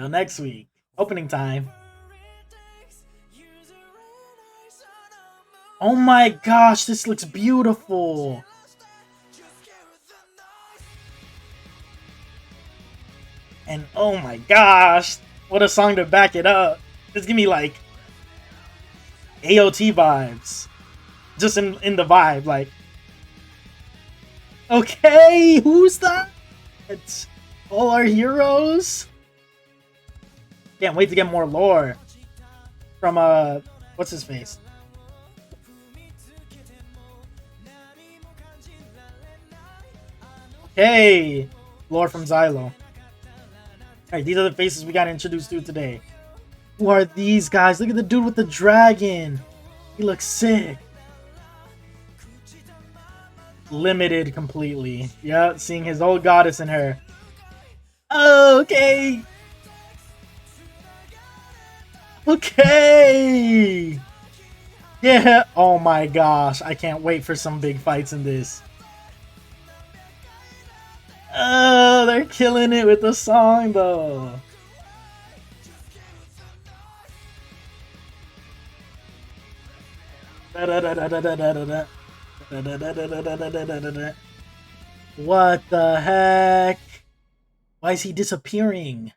Till next week. Opening time. Oh my gosh, this looks beautiful. And oh my gosh, what a song to back it up. Just give me like AOT vibes. Just in the vibe, like. Okay, who's that? It's all our heroes. Can't wait to get more lore from what's his face? Okay, lore from Xylo. Alright, these are the faces we got introduced to today. Who are these guys? Look at the dude with the dragon. He looks sick. Limited completely. Yeah, seeing his old goddess in her. Okay. Okay. Yeah. Oh my gosh. I can't wait for some big fights in this. Oh, they're killing it with the song though. What the heck? Why is he disappearing?